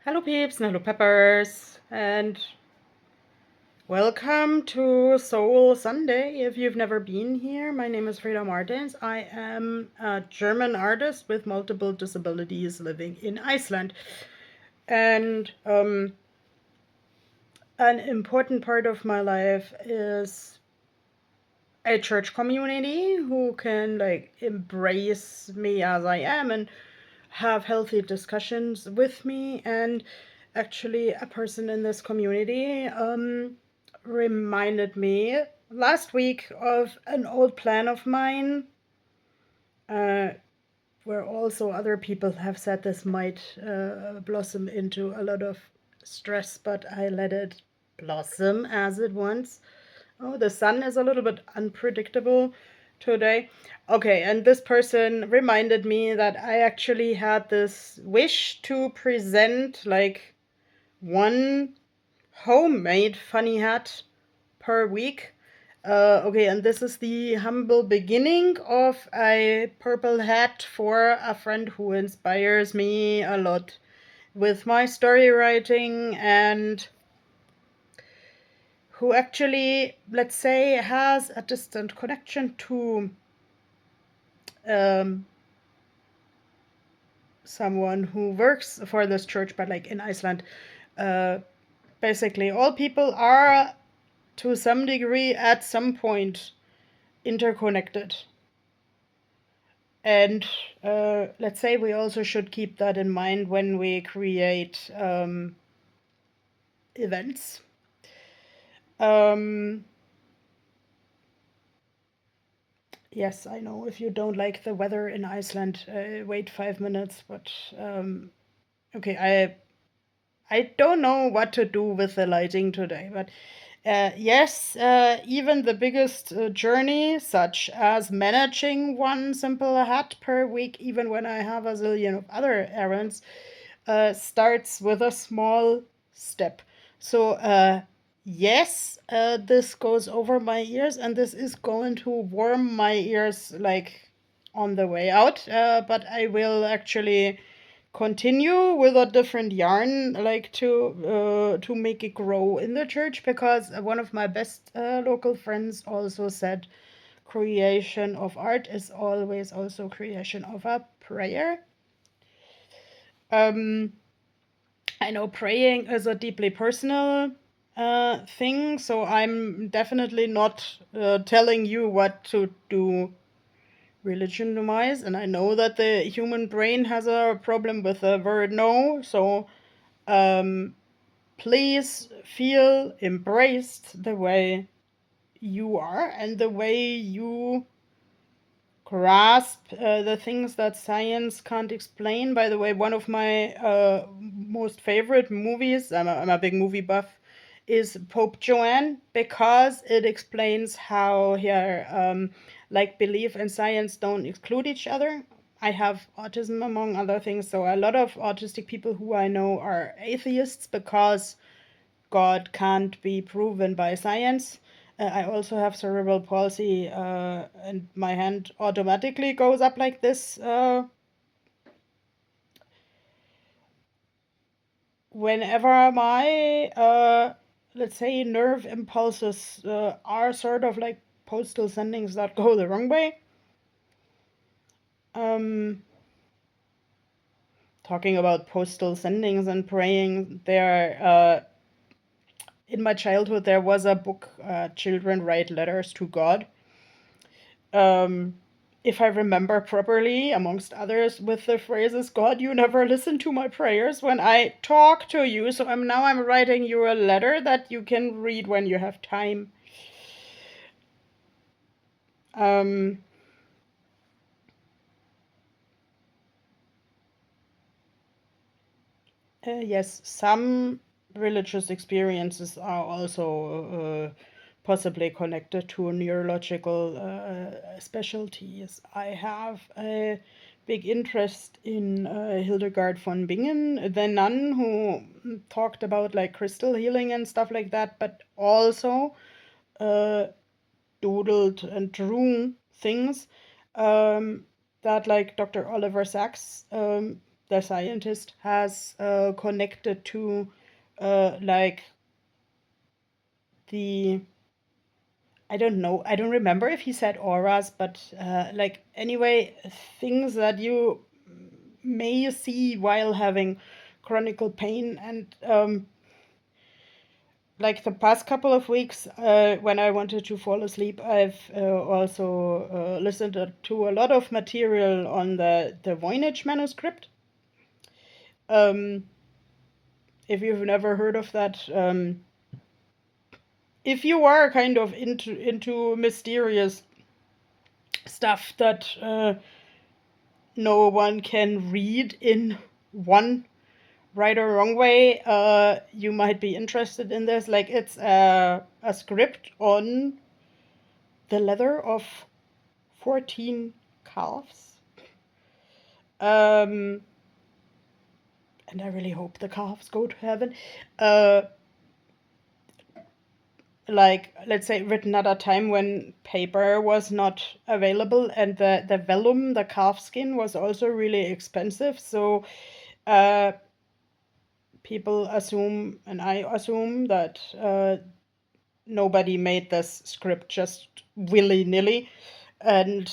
Hello peeps and hello peppers and welcome to Soul Sunday. If you've never been here, my name is Frida Martins. I am a German artist with multiple disabilities living in Iceland. And an important part of my life is a church community who can embrace me as I am and have healthy discussions with me. And actually a person in this community reminded me last week of an old plan of mine, where also other people have said this might blossom into a lot of stress, but I let it blossom as it wants. Oh, the sun is a little bit unpredictable today. Okay, and this person reminded me that I actually had this wish to present like one homemade funny hat per week. Okay, and this is the humble beginning of a purple hat for a friend who inspires me a lot with my story writing and who actually, let's say, has a distant connection to someone who works for this church, but like in Iceland, basically all people are to some degree at some point interconnected. And let's say we also should keep that in mind when we create events. Yes, I know if you don't like the weather in Iceland, wait 5 minutes. But okay, I don't know what to do with the lighting today. But yes, even the biggest journey, such as managing one simple hat per week, even when I have a zillion of other errands, starts with a small step. So yes, this goes over my ears, and this is going to warm my ears like on the way out. But I will actually continue with a different yarn, like to make it grow in the church, because one of my best local friends also said creation of art is always also creation of a prayer. I know praying is a deeply personal thing, so I'm definitely not telling you what to do religion-wise, and I know that the human brain has a problem with the word no, so please feel embraced the way you are and the way you grasp the things that science can't explain. By the way, one of my most favorite movies, I'm a big movie buff, is Pope Joanne, because it explains how here, like belief and science don't exclude each other. I have autism, among other things, so a lot of autistic people who I know are atheists because God can't be proven by science. I also have cerebral palsy, and my hand automatically goes up like this whenever my, let's say, nerve impulses are sort of like postal sendings that go the wrong way. Talking about postal sendings and praying, in my childhood, there was a book, Children Write Letters to God. If I remember properly, amongst others, with the phrases, God, you never listen to my prayers when I talk to you, so I'm writing you a letter that you can read when you have time. Yes, some religious experiences are also possibly connected to neurological specialties. I have a big interest in Hildegard von Bingen, the nun who talked about like crystal healing and stuff like that, but also doodled and drew things that like Dr. Oliver Sacks the scientist has connected to like the, I don't know, I don't remember if he said auras, but like anyway, things that you may see while having chronic pain. And like the past couple of weeks, when I wanted to fall asleep, I've also listened to a lot of material on the Voynich manuscript. Um, if you've never heard of that, if you are kind of into mysterious stuff that no one can read in one right or wrong way, you might be interested in this. Like it's a script on the leather of 14 calves. Um, and I really hope the calves go to heaven. Uh, like, let's say, written at a time when paper was not available, and the vellum, the calf skin, was also really expensive. So uh, people assume, and I assume, that nobody made this script just willy-nilly. And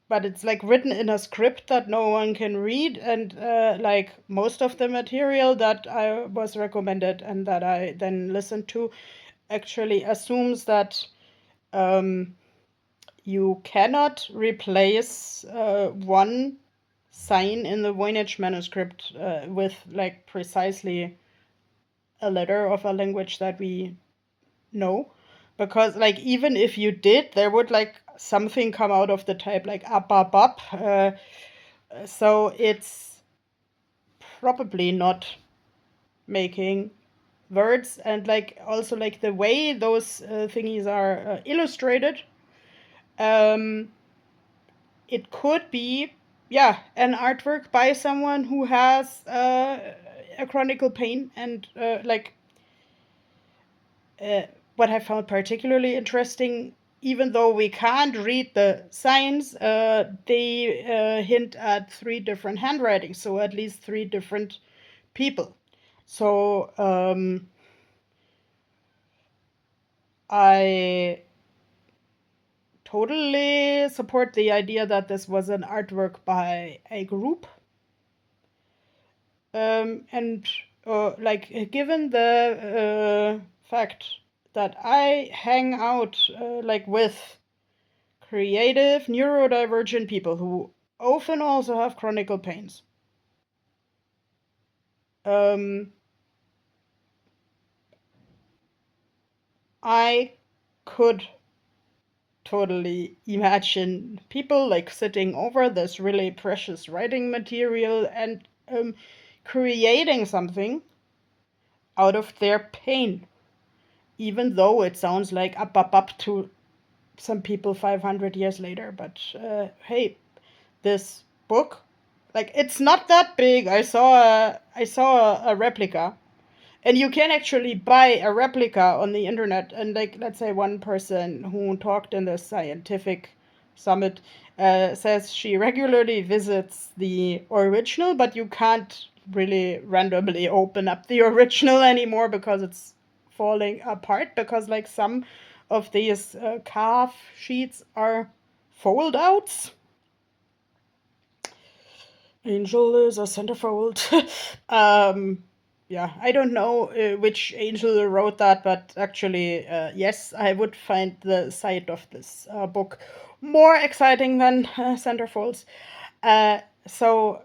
but it's like written in a script that no one can read. And like most of the material that I was recommended and that I then listened to actually assumes that you cannot replace one sign in the Voynich manuscript with like precisely a letter of a language that we know. Because like even if you did, there would like something come out of the type like up up up. So it's probably not making words. And like also like the way those thingies are illustrated, um, it could be, yeah, an artwork by someone who has a chronic pain. And like what I found particularly interesting, even though we can't read the signs, they hint at three different handwritings, so at least three different people. So I totally support the idea that this was an artwork by a group. And like given the fact that I hang out like with creative neurodivergent people who often also have chronic pains, um, I could totally imagine people like sitting over this really precious writing material and creating something out of their pain, even though it sounds like up to some people 500 years later. But hey, this book, like it's not that big. I saw a replica, and you can actually buy a replica on the internet. And like, let's say one person who talked in the scientific summit says she regularly visits the original, but you can't really randomly open up the original anymore because it's falling apart, because like some of these calf sheets are fold outs. Angel is a centerfold. um, yeah, I don't know which angel wrote that, but actually, yes, I would find the sight of this book more exciting than centerfolds. So,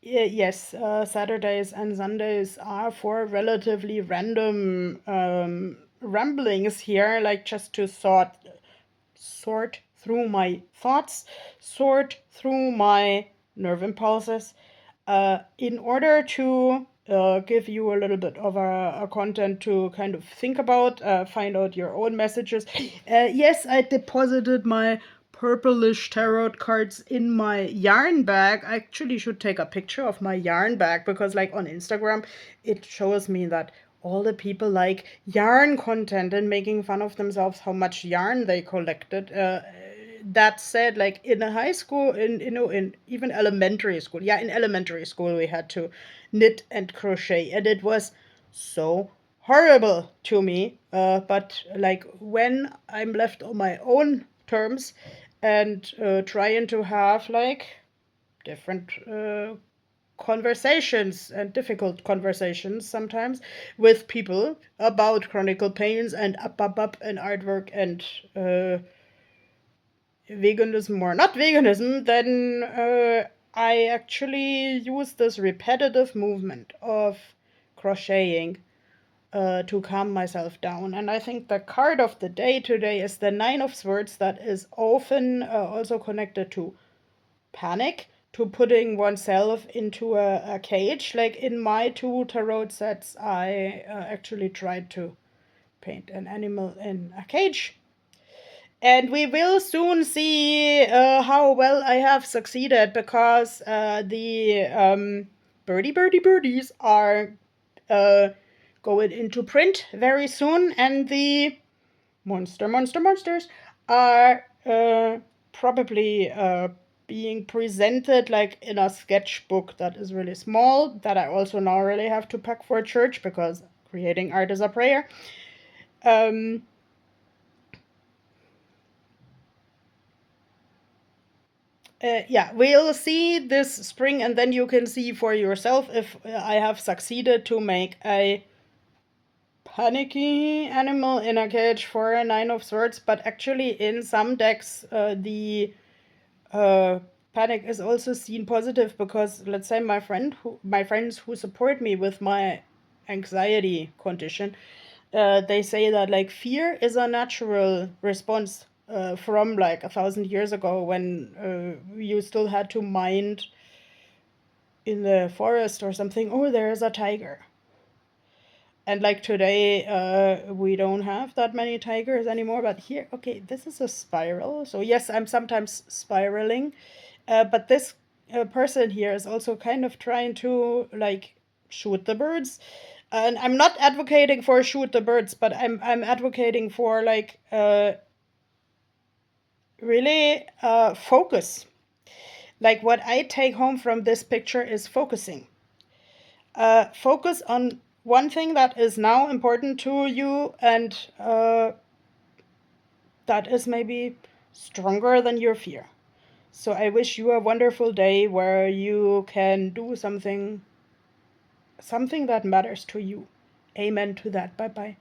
yes, Saturdays and Sundays are for relatively random ramblings here, like just to sort through my thoughts, sort through my nerve impulses, in order to give you a little bit of a content to kind of think about, find out your own messages. Yes, I deposited my purplish tarot cards in my yarn bag. I actually should take a picture of my yarn bag, because like on Instagram it shows me that all the people like yarn content and making fun of themselves how much yarn they collected. that said, like in a high school, in even elementary school, yeah, in elementary school, we had to knit and crochet, and it was so horrible to me. But like when I'm left on my own terms and trying to have like different conversations and difficult conversations sometimes with people about chronic pains and up and artwork and veganism or not veganism, then I actually use this repetitive movement of crocheting to calm myself down. And I think the card of the day today is the Nine of Swords, that is often also connected to panic, to putting oneself into a cage. Like in my two tarot sets, I actually tried to paint an animal in a cage. And we will soon see how well I have succeeded, because the birdies are uh, going into print very soon, and the monsters are probably being presented like in a sketchbook that is really small, that I also now really have to pack for church, because creating art is a prayer. Um, yeah, we'll see this spring, and then you can see for yourself if I have succeeded to make a panicky animal in a cage for a Nine of Swords. But actually, in some decks, the uh, panic is also seen positive, because let's say my friends who support me with my anxiety condition, they say that like fear is a natural response from like 1,000 years ago, when you still had to mind in the forest or something, oh, there is a tiger. And like today, we don't have that many tigers anymore. But here, okay, this is a spiral. So yes, I'm sometimes spiraling. But this person here is also kind of trying to like shoot the birds. And I'm not advocating for shoot the birds, but I'm advocating for like really focus. Like what I take home from this picture is focusing. Focus on one thing that is now important to you, and that is maybe stronger than your fear. So I wish you a wonderful day where you can do something that matters to you. Amen to that. Bye bye.